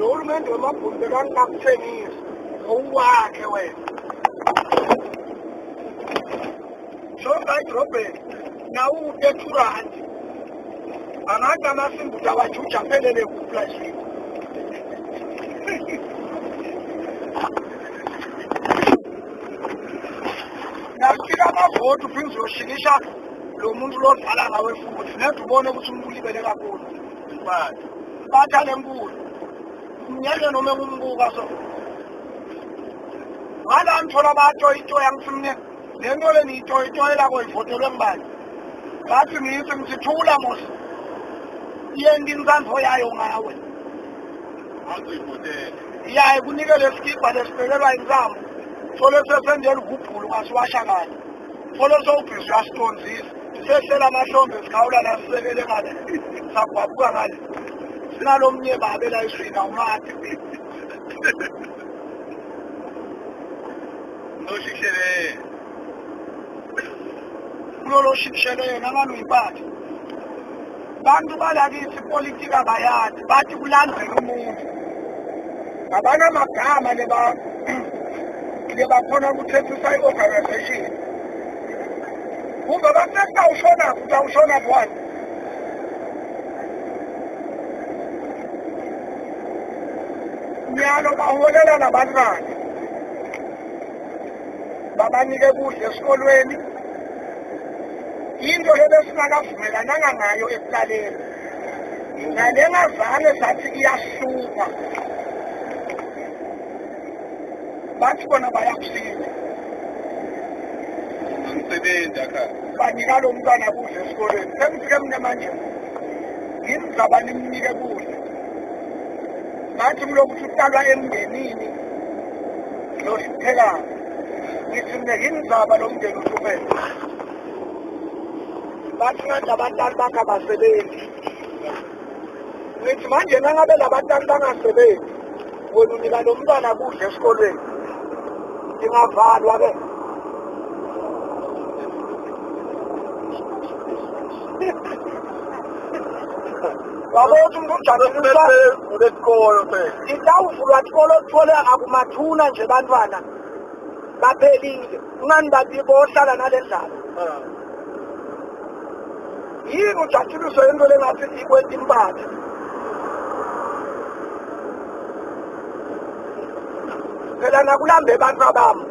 uhulumende wemabhunde kakuthengisa ngowakhe wena shonga edrobheni nawo u-30 angathi amasimbuti awajuja aphelele kuplashini nafika amavoti uphinde uzoshinisha lo muntu lodlala ngawe futhi nede ubone ukuthi umuntu ulibele kakhulu bathale enkulu mnyeke noma ngumbuka so ngala ngithola batoyitoya yangisimne lento le niyitoyitoyela koyivotelwe ngibani ngathi ngithi thula mos yendi inzandvo yayo ngawe yaye kunike lesikibha lesibekelwa inzamo sole sesendela ugubhulu ngasiwashakala sole sowubhizi uyasitonzisa sehlela amahlombe sikhawula la sisekele ngale sagwabuka ngale sinalomnye babe la iswina umati noshishele kuloloshishele yena ngani uyiphatha bantu balakithi politika bayazi bathi kulandela umuntu ngabana amagama lebakhona ukuthethisa i-organization kumbe basekta ushonaphi utawushonaphi wani nyalo baholela nabantwana babanike kudla esikolweni into ebesingakavumelananga ngayo ekuqaleni nalengazange sathi iyahlupa bathi bona bayakusiza umsebenzi akha banika lo mntwana kudla esikolweni sengifike mne manje yini ngizaba nimnike kudla ngathi kulokuthi utalwa emndenini losiphekayo ngithi mne yini ngizaba lo mndeni uhlupele bathi ngathi abantwana bakhe abasebenzi ngithi manje nangabe labantwana bangasebenzi wena unika lo mntwana kudla esikolweni ingavalwa-ke wabothi umuntu ujabulisaesikolo itawuvulwa sikolo thole akumathuna nje bantwana baphelile ungani bathi bohlala nale ndlala yini ujatshuliswe into lengathi ikwenta impatha phela nakulambe bantwa bami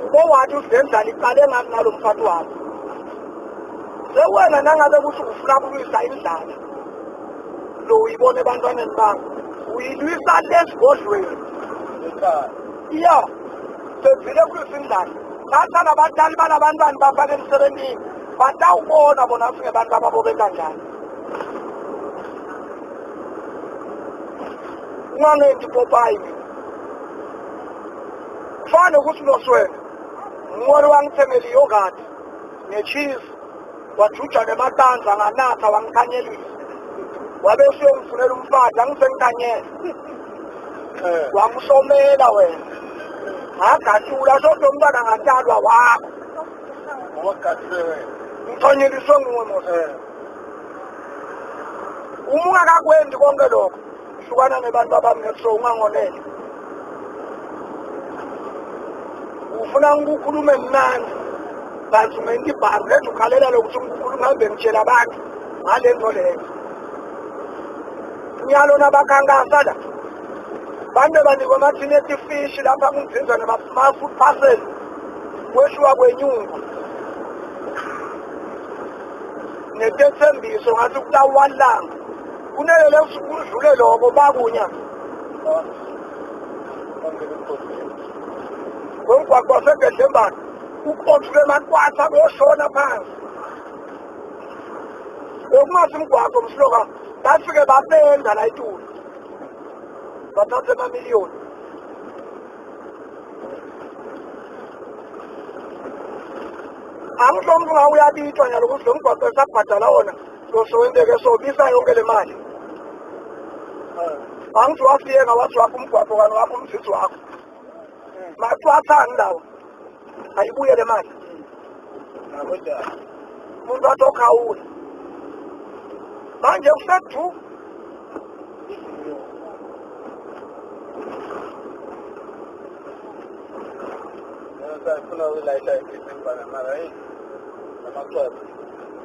ubowathi usenzala iqale ngami nalo mfati wami sewena nangabe kuthi ufuna kulwisa indlala lo uyibone ebantwaneni bami uyilwisa lesigodlweni iya sezile kulwisa indlala thatha nabatali balabantwana bafake emsebenzini batawubona bona singebantu ababobe kanjani ungangendi Popayi kufane ukuthi noswena ngwori wangithengela iyogadi necheese wajuja nematanza nganatha wangikhanyelisa wabe usuyongifunela umfazi angisengikanyela wamsomela wena agatula sodwa umntwana ngatalwa wakho ngithonyeliswe nguwe mose uma ungakakwendi konke lokho hlukana nebantu abamngeso ungangonele ufuna ngikukhulume mnandi kanti umenta ibhangi lethu ukhalela lokuthi ngikukhulume hambe ngitshela abantu ngale nto leyo nyalo nabakhankasa la bantu banikwe amathini etifishi lapha kungizinza nama-food parcel kwehluka kwenyungu netethembiso ngathi kutawalanga kunelele kudlule loko bakunya kwemgwaqo wasegedlembani ukothule makwatha boshona phansi bekungathi umgwaqo mhloka bafike bapenda la itulu bathathe amamiliyoni angisho umuntu nga uyabitwa nyalo ukuthi lo mgwaqo esakubhadala wona losowenteke sobisa yonke le mali angithi wafiyeka wathi wakho umgwaqo kani wakho umzizi wakho makuwathani lawo ayibuye le mali umuntu athi okhawula manje usethu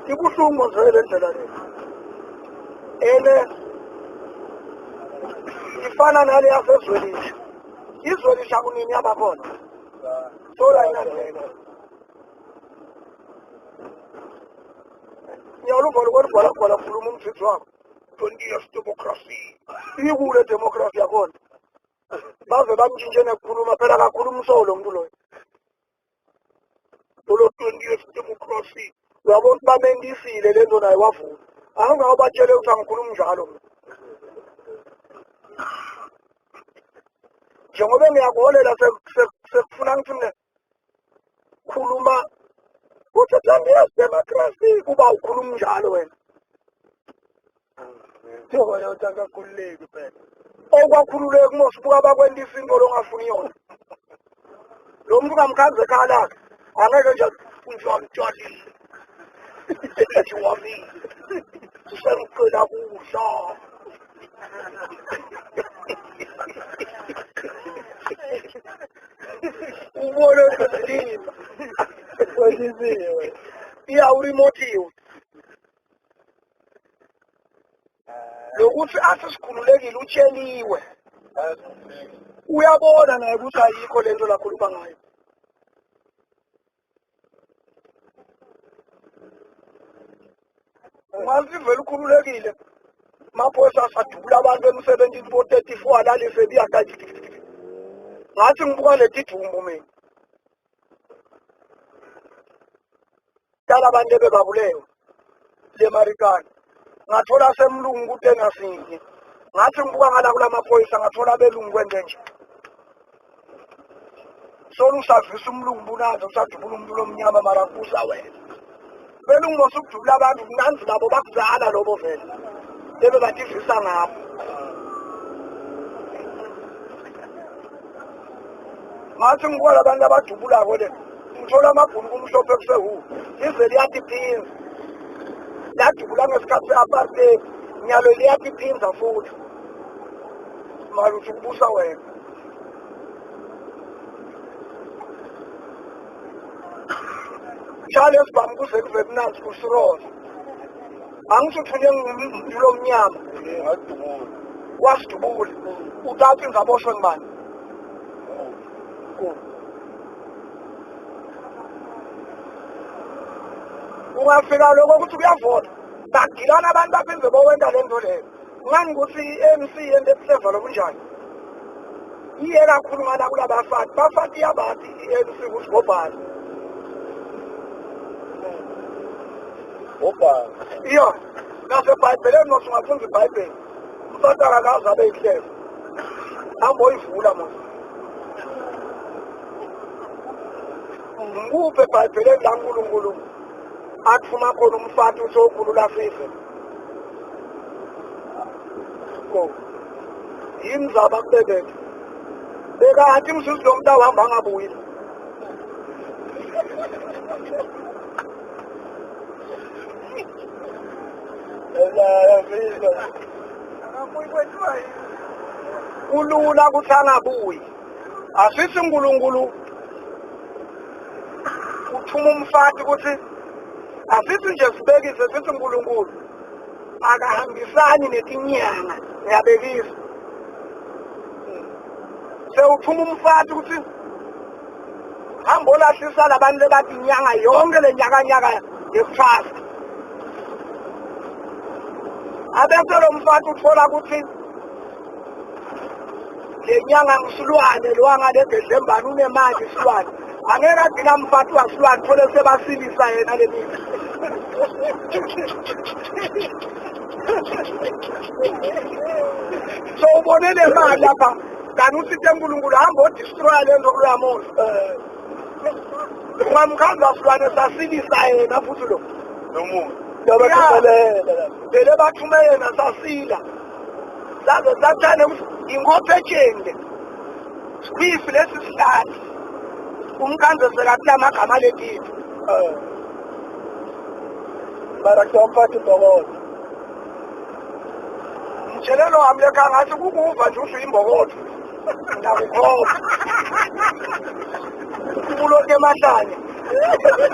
Ibuhlungu nje le ndlela le. Ene ifana nale yasezweni. Izweni shakunini yabakhona. Sola inandlela. Ngiyaluvha lokubhala khuluma umthetho wakho. 20 years democracy. Ikule democracy yakhona. Baze bamtshintshe nekukhuluma phela kakhuluma umsolo umuntu loyo. Lo 20 years democracy. Uyabona bamendisile lento naye wavuma. Angawubatshele ukuthi angikhuluma njalo. Njengoba ngiyakuholela sekufuna ngithi mina khuluma ukuthi thambiya democracy kuba ukhuluma njalo wena. Ngoba yona akakhululeki phela. Okwakhululeka uma usibuka bakwendisa into longafuni yona. Lo muntu kamkhaze ekhala angeke nje unjani. Ethi wami. Sengicela kudla. Ubone ukuthi kwesiziwe. Iya urimotiwe. Lokuthi asisikhululekile utsheliwe. Uyabona naye ukuthi ayikho lento lakhuluma ngayo. Ngazivela ukhululekile. Maphoyisa asadubula abantu emsebenzini bo 34 alalise biyakathi. Ngathi ngibuka le tidumbu mina. Dala abantu bebabuleyo. Le Marikana. Ngathola semlungu ukuthi engasingi. Ngathi ngibuka ngala kula maphoyisa ngathola belungu kwende nje. Solo usavisa umlungu bunazo usadubula umuntu lomnyama mara kusa wena. Belungu mosukudubula abantu nanzi labo bakuzala lobo vele. Lebe bativisa ngapho. Ngathi ngibuka labantu abadubulako le. Ngithola amabhulu kumhlophe kusehu. Ize liyathi phinza. Ladubula ngesikhathi se-apartheid. Nyalo liyathi phinza futhi. Mara uthi kubusa wena. Charles Bambuze kuVietnam kusiroza. Angisuthunye ngumuntu omnyama. Wasidubula. Utathi ngaboshwe ngibani? Ungafika lokho ukuthi kuyavota. Bagilana abantu baphinde bowenda lento leyo. Ngani ukuthi i-ANC yento ebuhleva lokunjani? Iye kakhulu ngala kula bafati. Bafati yabathi i-ANC ukuthi ngobani. Opa. Iyo. NaseBhayibhelini nosungafunda iBhayibheli. Usathana akaze abe yihleva. Hambo yivula manje. Nguphi eBhayibhelini la uNkulunkulu athuma khona umfati usokhulula fife. Yimzaba kubebeke. Bekathi umsusi lo muntu awahamba ngabuyi. Kulula ukuthi angabuyi. Asithi uNkulunkulu uthuma umfati ukuthi asithi nje sibekise sithi uNkulunkulu akahambisani netinyanga ngiyabekisa. Sewuthuma umfati ukuthi hamba olahlisa labantu bathi inyanga yonke le nyaka yefast. Abese lo mfati uthola ukuthi le nyanga ngisilwane lo angale December unemali isilwane. Angeke adinga mfati wasilwane thole sebasilisa yena le mina. So ubone le mali lapha kanti uthi uNkulunkulu hamba odestroy lento kuyamosa. Ngamkhanda silwane sasilisa yena futhi lo. Nomuntu. Yabathumelela. Bele bathume yena sasila. Saze sathane ingophe etshenge. Squiff lesi sihlali. Umkhandlo sekathi amagama lethithi. Mara kwamfathi bokolo. Mtshelelo wami lekha ngathi kukuva nje usho imbokotho. Ngiyakukholwa. kulo temahlane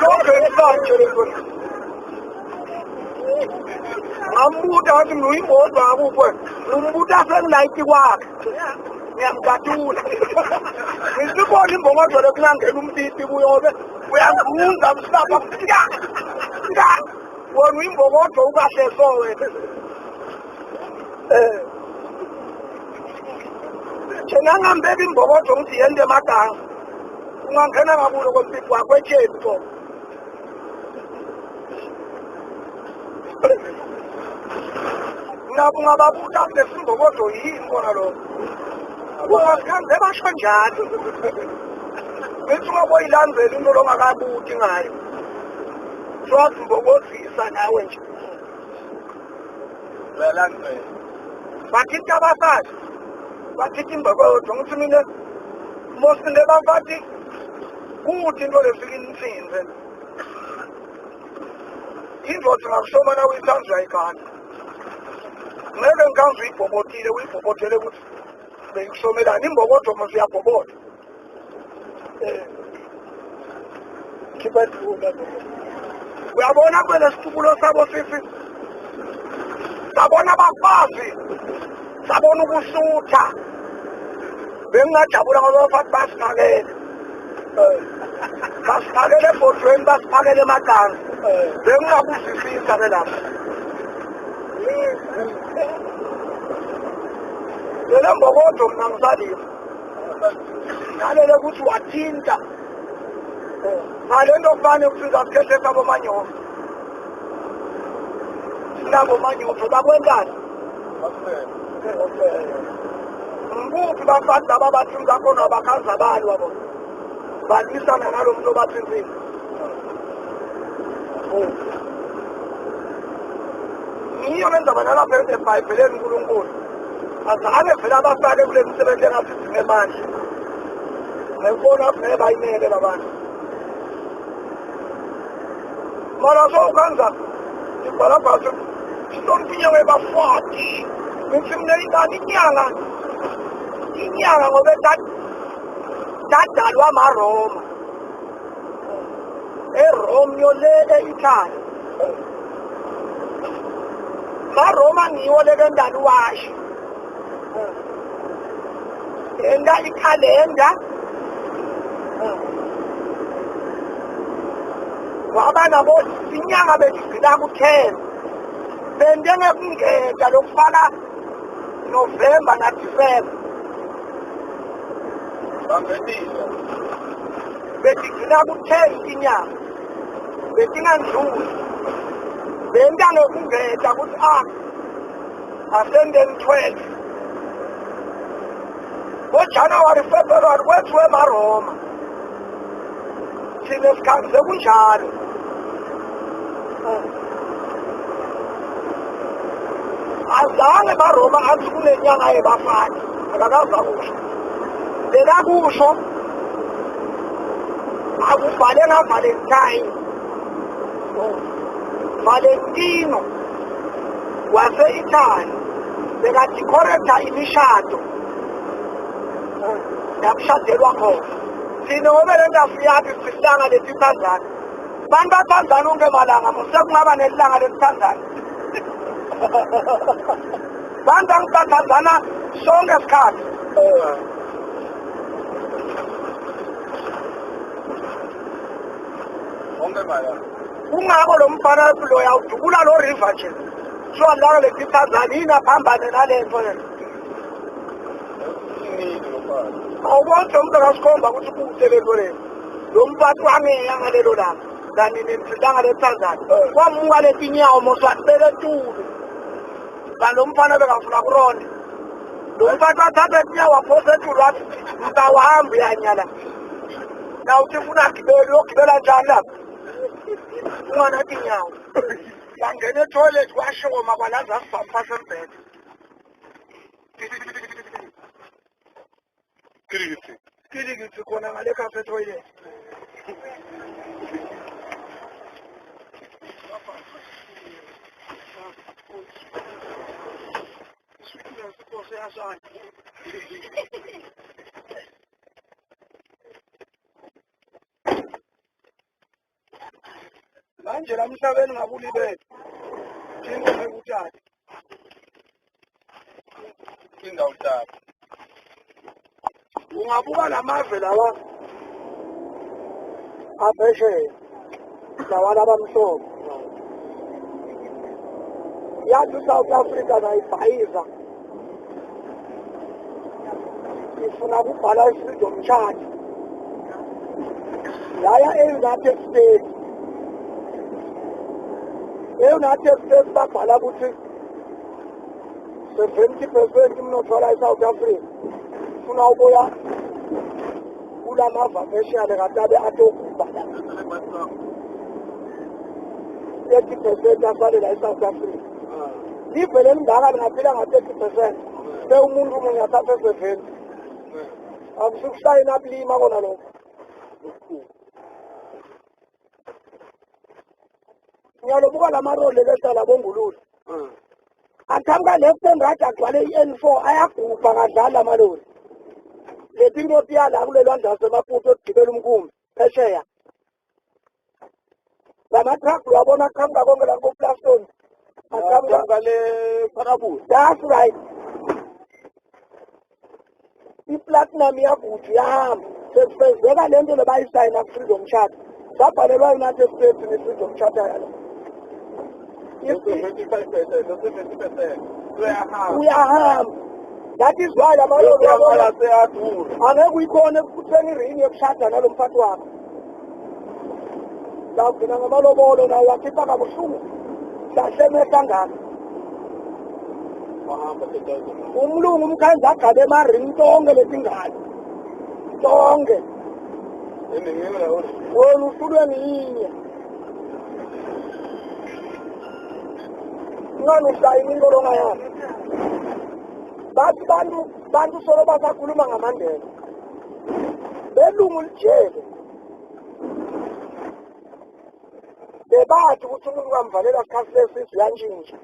lonke isanje lentona ngambuta wathi ngiyimboza akupho umbuta sengilayiti kwakhe ngiyamgatula ngisibona imbongozelo kuyangena umtiti kuyobe uyangibuza mhlaba wona uyimbokodo ukahle so wena thina ngambeka imbokodo ngithi yente emadanga ungangena ngakulo komtiti wakho etsheni so ungababuta lesimbokodo yini kona lo ungakhambe basho njalo bethi ungaboyilandzela into longakabuti ngayo sowazimbokosisa nawe nje uyalandzela bakithi abafazi bakithi imbokodo ngithi mina mosinde bafathi kuthi into lefika insinze indvodza ngakushoma nawe ithanzi uyayigana ngeke ngikhanze uyibhobotile uyibhobotele ukuthi bengishomelani imbokodo mos uyabhobota uyabona kwele situkulo sabo sisi sabona abafazi sabona ukusutha bengingajabula ngoba abafazi basifakele basifakele ebhodweni basifakele emadanga bengingabuzisisa belapha lelo mbokodo mna ngisalima nalele ukuthi wathinta ngale nto kufane kufika sikhehle sabomanyofo sinabomanyofo bakwentani ngikuphi bafazi laba bathinza khona bakhanza bani wabo balwisana nalo muntu obathinzile ngiyo lendaba nalapha ebhayibheleni uNkulunkulu azange vele abafake kule misebenzi engathi singemandla ngefona vele bayimele labantu mara sowukhanza ibhala phasi sinompinyanga ebafati ngithi mna ingani inyanga ngoba dadalwa amaroma eromyo le e-Italy maroma ngiwo lekendala uwashi enda ikhalenda waba nabo inyanga besigcina ku-10 bende ngekungeta lokufaka November na December bangenile besigcina ku-10 inyanga betingandluli benda ngekungeta ukuthi asendeni 12 ngoJanuwari February kwethiwe emaroma thina sikhangize kunjalo azange emaroma athi kunenyanga yebafati akakaza kusho lelakusho akubhale ngaValentine Valentino wase-Italy bekadikhoretha imishado yakushadelwa khona thina ngoba le nto asiyazi sihlanga lesithandzana bantu bathandzana unke malanga musekungaba nelilanga lesithandzana bantu angibathandzana sonke isikhathi onke malanga kungako lo mfana loya udukula lo river nje so lana lesithandzana yini aphambane nalento le awubonke umuntu akasikhomba ukuthi kuhle lento le lo mphathi wangeya ngalelo langa kani nemhlanga lesithandzana wamuka letinyawo moswatibeke etulu kanti lo mfana bekafuna kuronda lo mphathi wathatha etinyawo waphosa etulu wathi mkawahamba uyanyala nawuthi funa agibele uyogibela njani lapha ungana tinyawo yangena etoilet washoma kwalaza asibhampa sembhede kilikithi khona ngale cafe toilet nje la emhlabeni ngabulibele into ngekuthatha indawo hlaba ungabuka lamave lawa aphesheya lawa labamhlophe yathi South Africa nayibhayiza ifuna ukubhala i-freedom charter yaya e-United States e-United States babhala ukuthi 70% umnotho wala e-South Africa ufuna ubuya kula mava pheshiyale katabe atokubhala 30% asalela e-South Africa livele lingaka lingaphila nga-30% be umuntu munye athathe 70 akusukushayina akulima kona lokho ngiyalobuka lamarole lehlala bongulula athamka left and right agcwale i-N4 ayagubha kadlala amaloli lethi inkopi yala kulelwandla semaputho ogibela umkhumbi phesheya lamatraki wabona aqhamuka konke la koplaston aqhamuka le Phalaborwa that's right iplatinum yaguthi yahamba sesifezeka lento lebayisayina ku-freedom charter sabhalelwa United States ne-freedom charter yalo 25%, uyahamba that is why lamaloli angeke uyikhona ekutheni irini yokushada nalo mphathi wakho lagcina ngamalobolo nawo wakhipha kabuhlungu sahleme kangaka umlungu umkhanzi agabe emarini tonke letingane tonke wona uhlulwe ngiyinye ngani ushayina inkolonga yakhe bathi bantu solo basakhuluma ngaMandela belungu lijele bebathi ukuthi umuntu kamvalela sikhathi lesizwe yantshintsha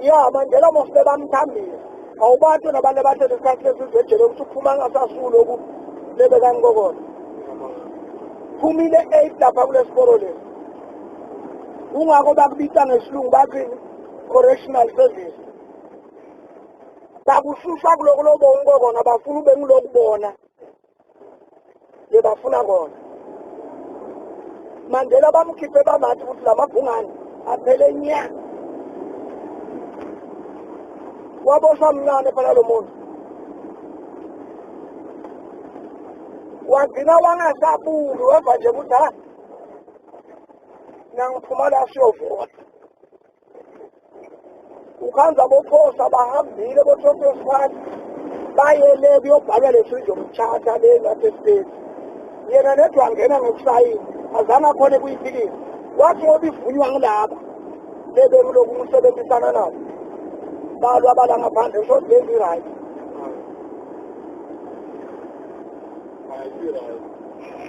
ya Mandela mosele bamthambile awubathi nabantu abathe lesikhathi lesizwe ejele ukuthi uphuma ngasasulo oku lebekangikokona phumile 8 lapha kulesikolo lesi ungako bakubita ngesilungu bathi correctional service bakushusha kuloko lobonke kona bafuna ube ngilokubona lebafuna kona Mandela bamkhiphe bamathi ukuthi lamabhungane aphele nya waboshwa mncane phela lo muntu wagcina wangasabuli weva nje ukuthi ha nangiphuma la siyovota ukhanza bophosa bahambile bothofesifani bayele kuyobhalwa le-freedom charter le-United States yena nedwa wangena ngokusayini azange akhone kuyiphikisa wathi ngoba ivunywa ngilaba lebekuloku umusebenzisana nabo balwa abala ngaphandle so lenzi right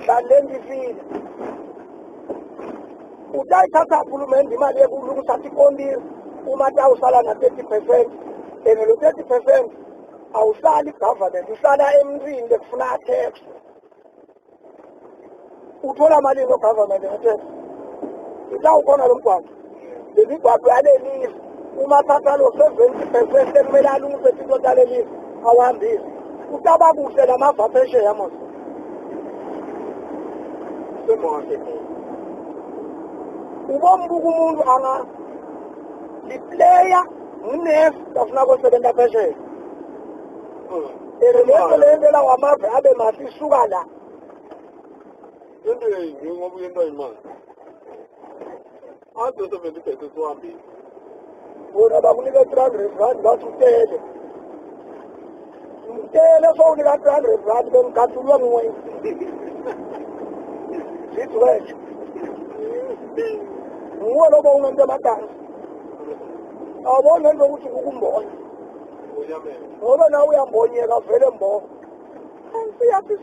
balengifile utayithatha uhulumende imali yekulungisa athi ikondile uma tawusala na-30% and lo 30% awuhlali government uhlala emntwini lekufuna atax uthola malini ogovernment nge-tax utawukhona lo mgwaqo lemigwaqo yalelize uma thatha lo 70% ekumele alungise into talelize awuhambile utaba kuhle lamava phesheya mos ubombuka umuntu anga liplayer ngunesi afuna kosebenza phesheya leso lento la wamave abe masisuka la into yinye ngoba into ayimali ade 70% siwambile bona bakunika 300 rand bathi utele sowunika 300 rand bemkhathulwe nguwe zithi wethu nguwe lobo umuntu emadansi awubona nje ukuthi ukumbona ngoba nawe uyambonyeka vele mbongo siyathi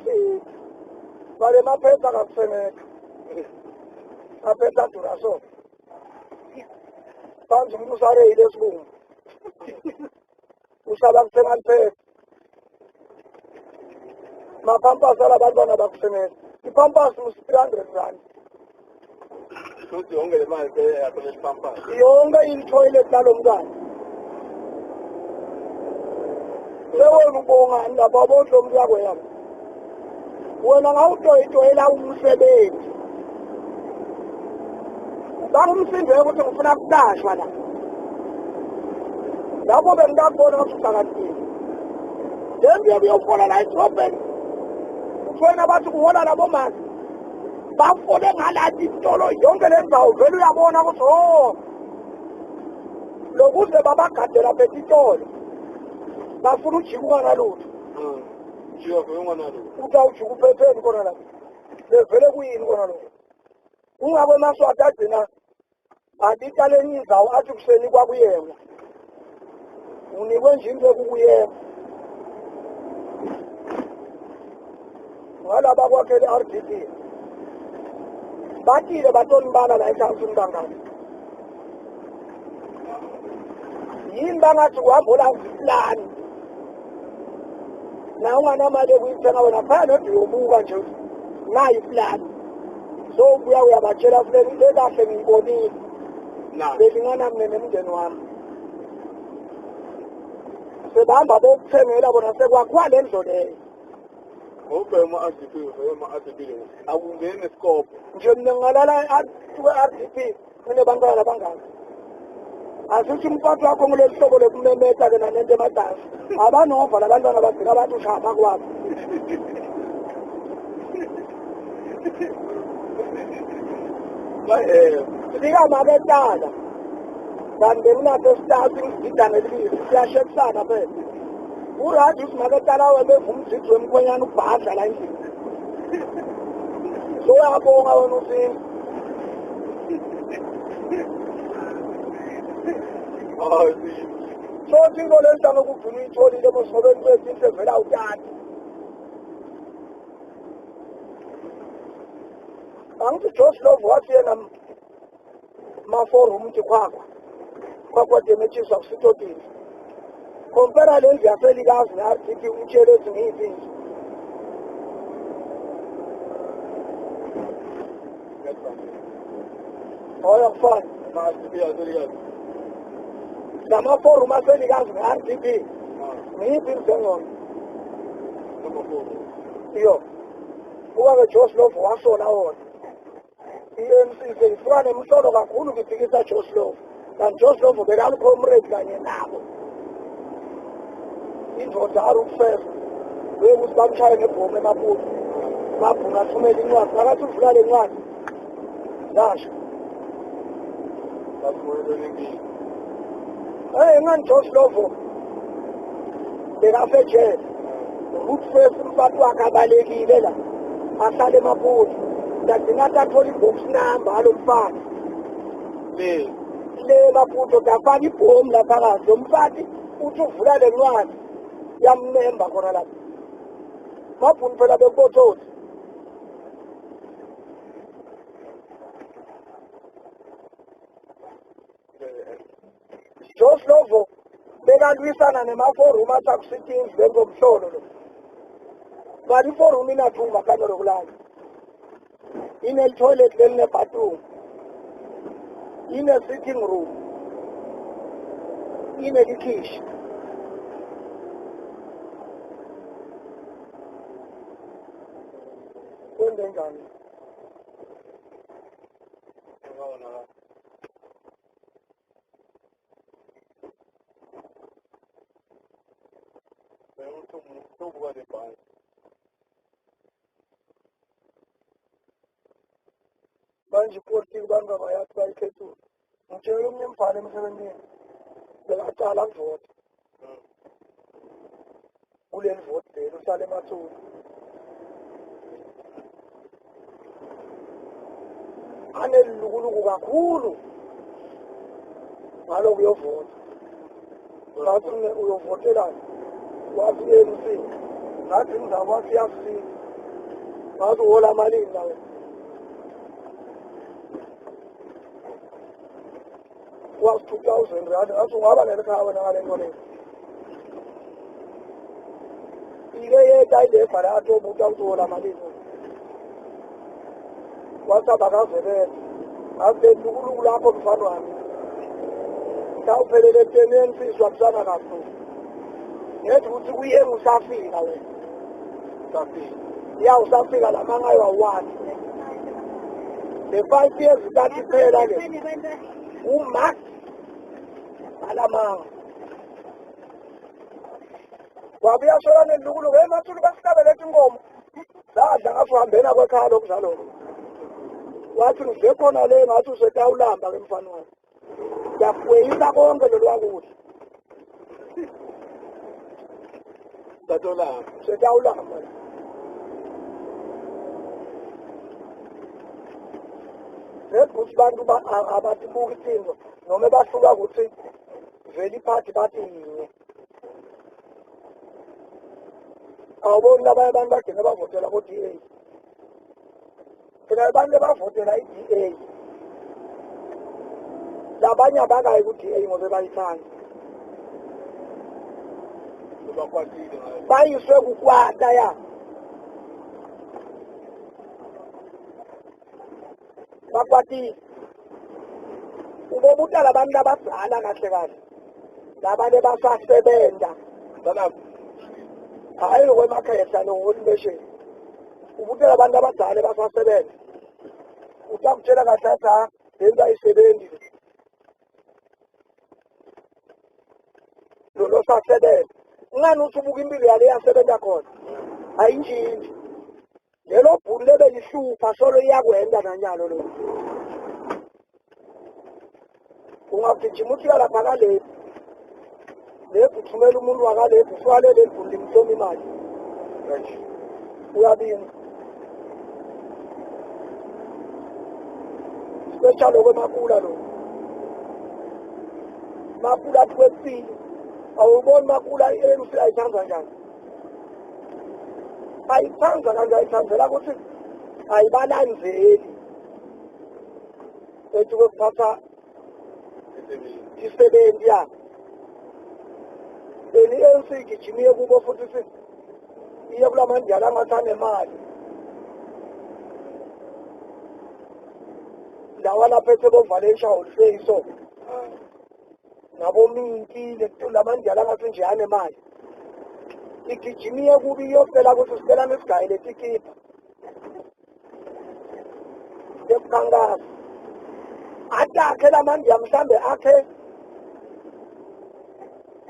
vale maphepha akakuseneka maphepha adura so banzi umuntu usareyile esibungu usaba kusenga liphepha mapampasi alabantwana bakuseneka ipampasi musi 300 rand futhi yonke le mali phela pampa yonke i-toilet lalo mntwana sewena ubongani lapha bodlo mntu yakho wena ngawutoyitoyela umsebenzi bangumsindeko ukuthi ngifuna kuhlashwa la lapho bengakubona ukuthi uhlakaniphile njengoba uyofola la edrobheni uthwena bathi kuhola labo mali bafole ngalathi itolo yonke le ndawo vele uyabona ukuthi lokuze babagadela phethe itolo bafuna ujikuka nalutho uthi awujika uphetheni khona lapho sevele kuyini khona lokho ungakwe maswati agcina atikaleni izawo athi kuseni kwakuyema unikwe nje into ekukuyema ngalaba kwakhe le-RDP batile batolibala la ehlansini bangani yini bangathi kuhambula plani na unganamali ekuyithenga wena phaya nodi uyobuka nje nayi plani so ubuya uyabatshela fuleni lekahle ngiyibonile belingana mne nemndeni wami sebahamba bokuthengela bona sekwakhiwa le ndlo leyo akungeni esikopho nje mne ngingalala RDP kunebantwana labangani asithi umphathi wakho ngoleli hlobo lokumemeta-ke nanento ematasa abanova labantwana bagcina bathi ushama kwabo sikamaketala kanti benginapho esitasi ngizidane libisi siyashekisana phela urathi usimaketala webeva umzidi wemkhwenyana ubhadla la endlini so uyabonga wena usinga so into lenta nokugcina uyitholile mosibeni kwethu into evela utata angithi Joslov wathi yena maforum nje kwakwedemetshiswa kusitotile compare lendlu yaselikazi ne-RDP utshele ezinye izinto oyakufana lamaforum aselikazi ne-RDP ngiyiphi izengcono iyo uka-ke Joslov wasola wona i-ANC seyifika nemhlolo kakhulu kuphikisa Joslov kanti Joslov bekalukho-comrade kanye nabo indoda arukufeza bekuthi bamshaye ngebhomu emaputo mabhunga athumele incwadi nakathi uvula le ncwadi ngasho ngani Joslov bekafejele Rootfest umfati wakhe abalekile la ahlale emaputo ndagcina athathola i-box number alo mfati le maputo dafaka ibhomu laphakathi lo mfati uthi uvula le ncwadi yamnemba khona lapha mabhuni phela bekubothothi Joslov bekalwisana nemaforum athi akusithinzi bengomhlolo lo kanti iforum inathunga kanye lokulala ine-toilet leline-bathroom ine-sitting room inekikhishi kwenze njani manje ipolitiki bantu abayathi bayikhethule ngitshela omnye mfana emsebenzini bekacala kuvota kuleli voti leli usale emathuni anelilukuluku kakhulu ngalo kuyovota ngathi uyovotelani wathi i-ANC ngathi ngizakwathi iyasisiza ngathi uhola malini nawe was 2,000 rand ngathi ungaba nelikhaya wena ngale nto leyo ike yeta ilebha lathi obuta ukuthi uhola malini wathi abakazebenza Asekuluku lapho mfana wami. Sawuphelele teneni siswa kusana kakhulu. Ngethi ukuthi kuye usafika wena. Usafika. Ya usafika la mangayo awani. The 5 years that phela ke. Umax alamanga. Wabuya sola nelukulu emathulu basihlabele inkomo. Sadla ngasuhambena kwekhaya lokuzalo. Wathi ngize khona le ngathi usetawulamba ke mfana wami. Yafuyisa konke lo lwakuthi. Datolamba. Setawulamba. Ukuthi bantu abatibuka isinto noma basuka ukuthi vele iphathi bathi yinye. Awuboni labanye abantu bagcina bavotela ku-DA. Phela abantu bavotela i-DA. Labanye abakayi ku-DA ngoba bayithanda. Bakwatile ngayo. Bayiswe kukwata ya. Bakwatile. Ubobutala abantu abadala kahle kahle. Labanye basasebenza. Salapho. Hayi kwemakhaya lo ukuthi ubutela abantu abadala basasebenza. Utakutshela kahle cha yenza isebenzi. Lo sasebenza. Ngani usubuka impilo yale yasebenza khona? Ayinjinji. Lelo bhulu lebe lihlupha solo iyakwenza kanjalo lo. Ungagijima uthi lapha kale. Lebuthumela umuntu wakale ufale lebhulu limhloma imali. Right. Uyabini. Special okwemakula lo. Makula kwesipili. Awuboni makula i-ANC ayithanda njani? Ayithanda kanjani ayithandela ukuthi ayibalandzeli. Ethi ukuphatha isebenzi ya. I-ANC igijimiye kubo futhi iye kulamandiala angathane imali. Lawa laphethe bovalesha oluseyiso. Nabo minki lamandiala angathi nje anemali. Igijimiye kubi iyocela ukuthi sicela nesigayi letikipa. Yekukhankasa. Atakhe lamandiya mhlambe akhe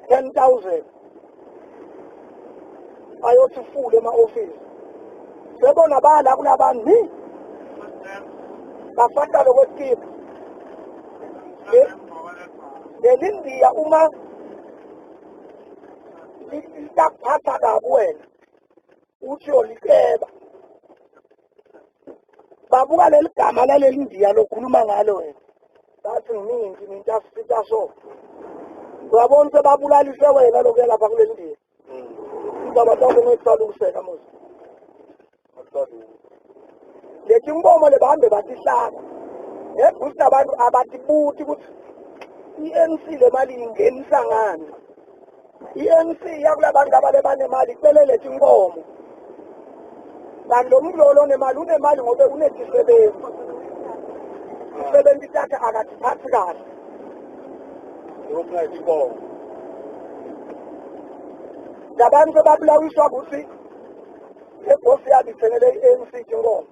10,000. Ayothi full ema-office. Sebona bala kulabantu ni? Bafaka lokweskipa. Lelindiya uma itakuphatha kabi wena. Uthi yolikeba. Babuka leli gama lalelindiya lokhuluma ngalo wena. Bathi nginingi nintasita so. Uyabona sebabulalise wena lokho lapha kuleli ndiya. Ngaba tawube ngekusalungiseka mos. Lethi inkomo lebahambe batihlaka. Ngebusa abantu abatibuthi ukuthi i-ANC le mali ingenisa ngani. I-ANC yakulabantu abale banemali kumele lethi inkomo. Kanti lo muntu lo onemali unemali ngoba unesisebenzi. Isebenzi yakhe akatiphathi kahle. Urophela inkomo. Labantu babulawiswa ukuthi ebhosi yabo ithengele i-ANC inkomo.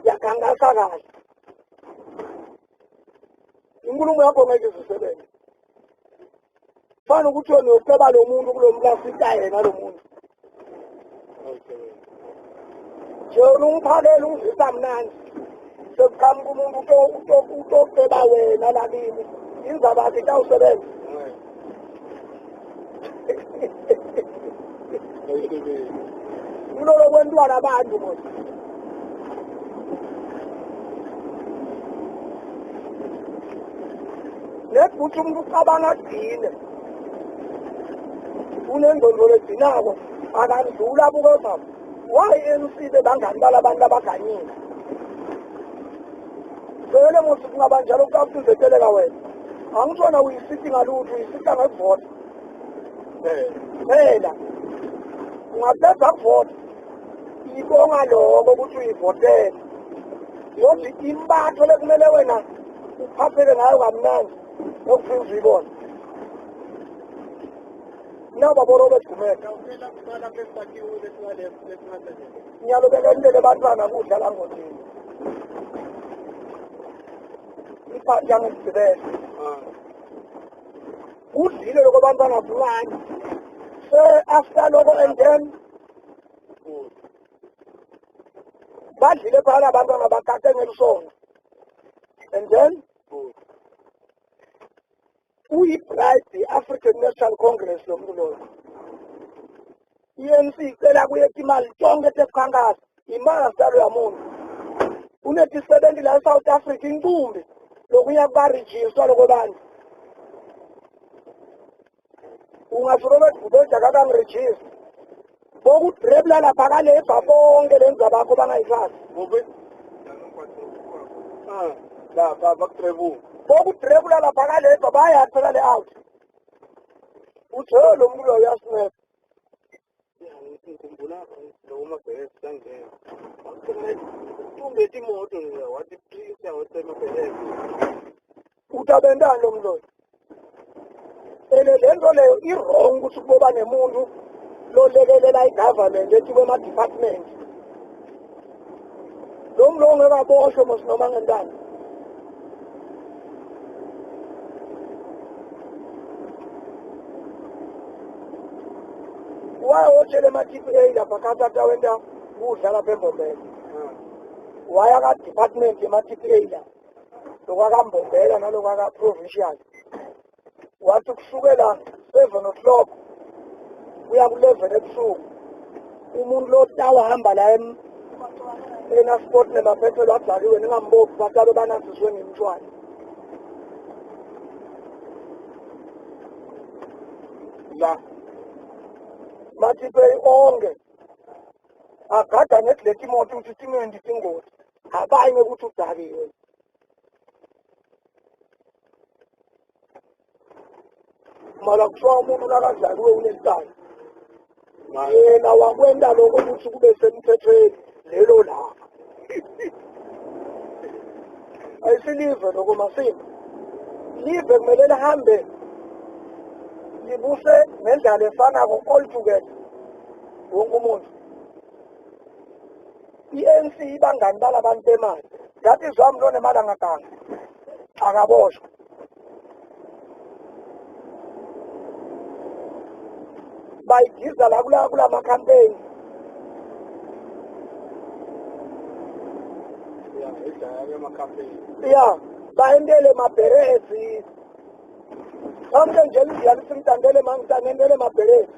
Yakhankasa kahle. Inkulumo yakho ngeke izisebenze. Fana ukuthi wena uyoceba lo muntu kulomlasika yena lo muntu. Nje ungiphalele ungizisa mnandi. Sekuqhamuka umuntu utoceba wena lakini. Indzaba yakhe itawusebenza. Kulolo kwentwana abantu mos. Lethuthi umuntu ucabanga agcine. Unengqondo legcinako akandlula buke baba. Why ANC bebangani balabantu abaganyile? Vele musi kungabanjalo kukafuzeteleka wena. Angitshona uyisithi ngalutho uyisithi ngekuvota. Phela. Ungaphetha kuvota. Ibonga lokho ukuthi uyivotele. yothi imbatho lekumele wena uphaphele ngayo kamnandi okufuna uzibona naba Robert Gumede ngiyalobeka indlela abantwana kudla la ngothini iphathi yangigibele kudlile lokho abantwana kulani after lokho and then badlile phana abantwana bakate ngelisonto and then uyi-bribe the-African National Congress lo muntu loyo i-ANC icela kuyetha imali tonke tekukhankasa imali asitalo yamuntu unetisebenzi la e-South Africa incumbi lokuya kubarejistwa loko bantu ungasho Robert Gumede akakangirejista bokudrebula lapha kalebha bonke lenza bakho bangayithathi lapha bakutrebu bokudrebula lapha kalebha bayaphela le out uthi lo muntu lo uyasinepha ngikhumbula lo mabheke sangena tumbe imoto wathi please awusemabheke utabendani lo muntu lo lento leyo i-wrong ukuthi kuboba nemuntu lolekelela i-government ethi kwema-department lo muntu ongekaboshwe mos noma ngentani wayotshele ema-TPA lapha khathatha wenta kudla lapha eMbombela waya ka-department yema-TPA la lokwakambobela nalokwaka-provincial wathi kusukela 7 o'clock kuya ku-11 ebusuku umuntu lo tawahamba la enasport nemaphethelo abhaliwe ningambophi batabe banasiswe ngemtshwana la maTPA onke agada nekuleti imoto ukuthi simendi singozi abanye ukuthi udakiwe mala kushiwa umuntu nakadlaliwe unentana yena wakwenda lokho ukuthi kube semthethweni lelo lapha ayisilive lokho masimo live kumele lihambe libuse ngendlela efanako all together wonke umuntu i-ANC ibangani balabantu bemali ngathi zwami lo nemali angaganga akaboshwa bayigiza la kula makhampeyini ya baendele mabherezi kambe nje ndiyali simtandele mangitandele mabherezi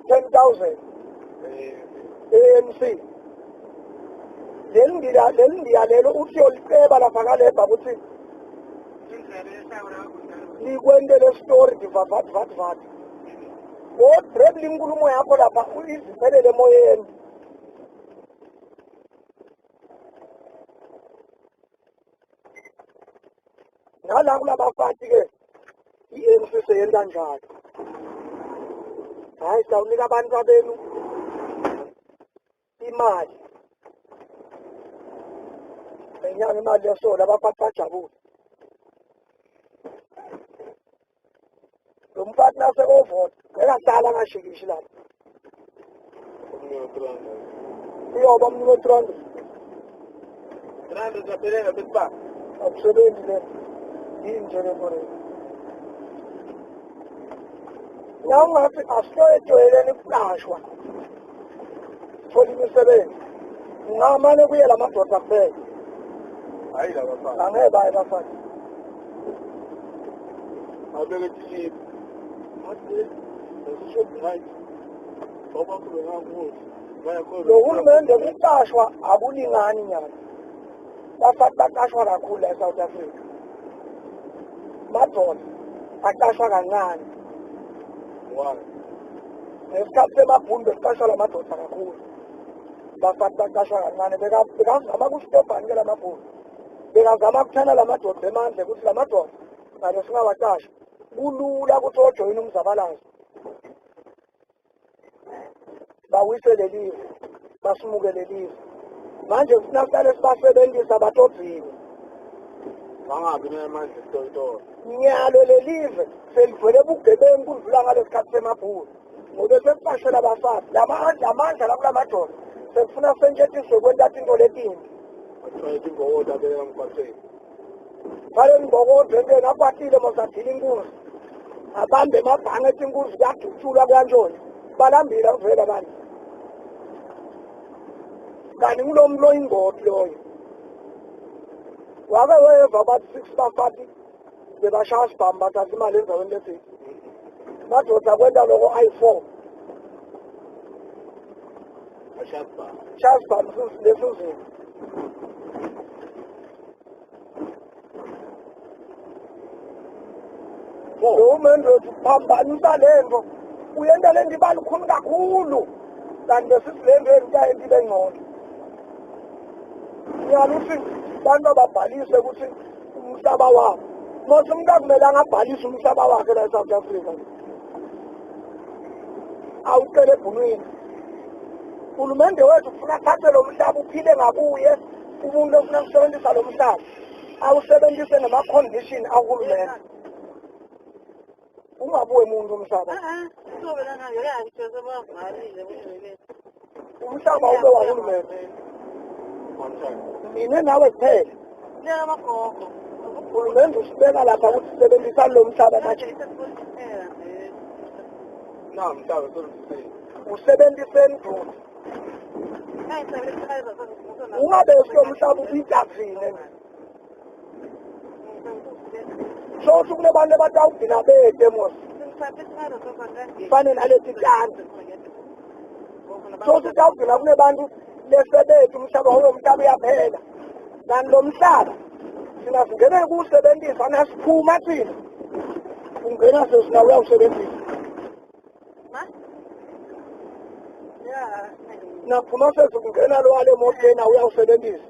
10,000 ANC leli lelo uthi yoliceba lapha kalebha ukuthi likwendele story divavat kodrebula inkulumo yakho lapha iziphelele emoyeni ngala kulabafati-ke i-ANC seyenza njalo hayi sawunika abantu abenu imali enyanga imali yesola abafati bajabule lo mfati nasekovota ngekahlala angashikishi lapho uyoba mnike 300 zaphelela besiba akusebenzi le yinje le nto leyo na ungathi asitoyejwayeleni ukuqashwa thola imisebenzi ungamane kuye la madoda kuphela hayi labafana angeke baye bafana abeke tilipi athi asisho right ngoba kulo ngakuthi bayakhona lo hulumende ukuqashwa akulingani nyana bafati baqashwa kakhulu la eSouth Africa madoda aqashwa kancane ngesikhathi semabhunu besiqashwa la madoda kakhulu bafati baqashwa kancane bekazama kusitobhani ke la mabhunu bekazama kuthana la madoda emandla ukuthi la madoda ngalo singawaqashi kulula ukuthi ojoyine umzabalazo bawise lelive basimuke lelive manje sifuna sihlale sibasebenzisa abatobhini bangabi nemanje isitoyitoyo nyalo lelive selivele bugebengu kudlula ngalesikhathi semabhulu ngobe sesibashela abafazi lamandla lakula madoda sekufuna sentshentiswe kwentatha into letimbi atshwayele ingokoda abeka emgwaqeni fale ngibokodwe entweni akwatile mosadila inkunzi abambe emabhange ethi inkunzi kuyaduthulwa kuyantshona balambile akuvela abantu kanti kulo mlo ingoti loyo wake weva bathi 6 bafati bebashaya sibhamu bathatha imali enzaweni lethini madoda kwenta loko ayi-4 shaya sibhamu lesuzini lo mendo wethu phambanisa le nto uyenta le nto iba lukhuni kakhulu kanti besithi le nto yentaya empilo engcono nyala uthi bantu ababhalise ukuthi umhlaba wabo mose umuntu akumelanga abhalise umhlaba wakhe la eSouth Africa awucele ebhunwini uhulumende wethu ufuna athathe lo mhlaba uphile ngakuye umuntu ofuna ukusebenzisa lo mhlaba awusebenzise ngama-condition ahulumende ungabuwe muntu umhlaba umhlaba ube wahulumende mina nawe kuphela uhulumende usibeka lapha ukuthi sisebenzisani lo mhlaba manje usebenziseni ndudu ungabe usilo mhlaba ubitaksine sothi kunebantu abatawugcina bede mos fane naleti tanzi sothi tawugcina kunebantu lesebethu umhlaba walo mhlaba uyaphela kanti lo mhlaba singasingene kuwusebenzisa nasiphuma thina ungena sesina uyawusebenzisa naphuma sesingena lo wale motena uyawusebenzisa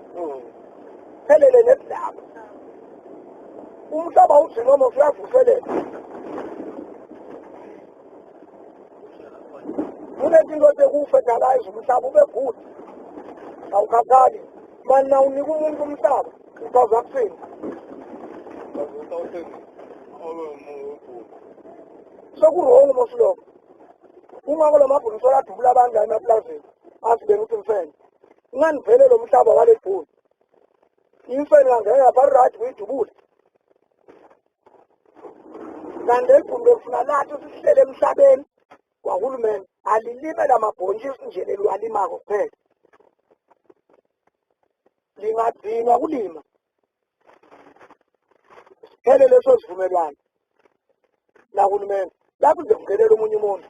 phelele nesidaba umhlaba uthi noma uyavuselela kunezinto zekufertilize umhlaba ube good awukhathali mani na unika umuntu umhlaba uthawuza kusini sekurongo mosiloko ungako lo mabhunu soladubula abangani emaplazini asibeni ukuthi mfene ungandivele lo mhlaba wale bhunu imfene kangena ngapha kuyidubule kanti elibhunu befuna lathi sisihlele emhlabeni kwahulumende alilime lamabhontshisi nje leliwalimako kuphela lingadinwa kulima siphele leso sivumelwano nahulumende lapho kuzokungenela omunye umuntu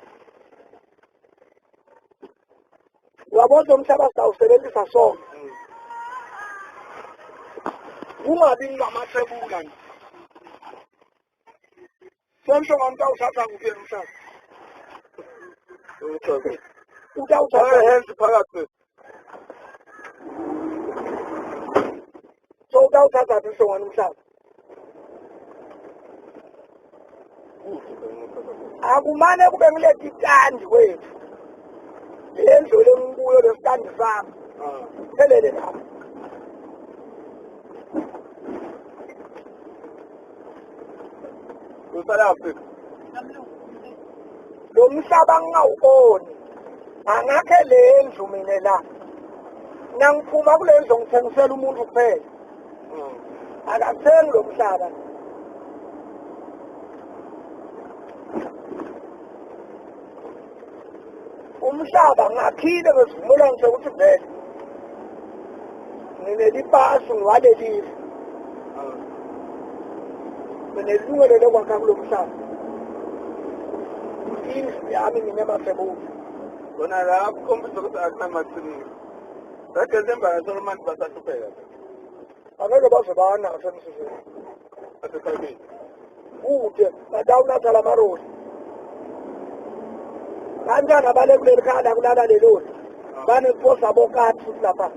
uyabona umhlaba sitawusebenzisa sonke kungabi ngamathebula nje semsho ngamuntu awuthatha kuphi umhlaba utawuthatha hands phakathi so utawuthatha phi songwana umhlaba akumane kube ngileti kandi wethu lendlu lenkuyo lesitandi sami phelele lapho usalaphi lo mhlaba ngingawuboni angakhe lendlu mina la nangiphuma kule ndlu ngithengisela umuntu kuphela akathengi lo mhlaba umhlaba ngakhile besivumelwano sokuthi vele nginelipasi ngiwalelive nginelungelo lokwakha kulo mhlaba indlu yami nginemathebuli wona la kukhombisa ukuthi akunamaqiniso sakenzemba ngasolomani basahlupheka angeke baze bana ngasemsizweni asekhabeni kude badawunatha lamaroli kanjani abale kuleli khaya la kulala leloli baneposa bokati futhi lapha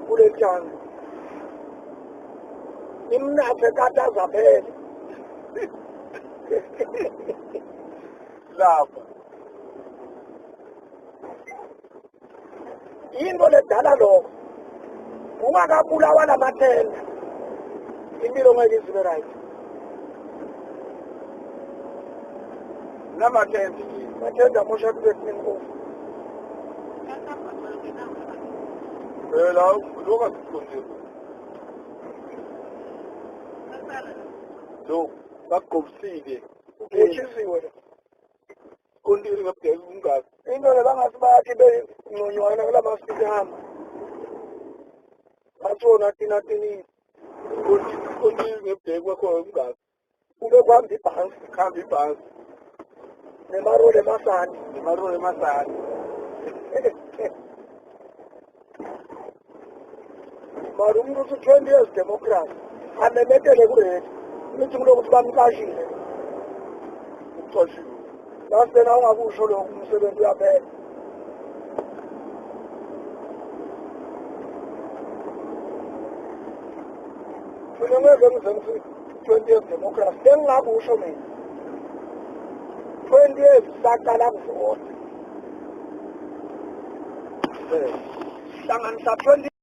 kuleli tshanga imnathe kataza phela lapha into ledala lokho ungakabulawa lamathenda impilo ngeke izibe right mathenda mosha kube kuningi kofu phela lokho asiqondile lo bagobisile utshisiwe kondile ngabheka ungaka into lebangathi bathi bengconywana kula masiki hamba bathona thina tinini kondile ngabheka kwakho ungaka kube kuhamba ibhansi khamba ibhasi nemarole emasani nemarole emasani mari umuntu uthi 20 years democracy amemetele kuredi ukuthi kulokuthi bamqashile ukuxoshiwe lasena ungakusho lokhu umsebenzi uyaphela mina ngeke ngize ngithi 20 years democracy bengingakusho mina 20 years saqala kuvota hlanganisa 20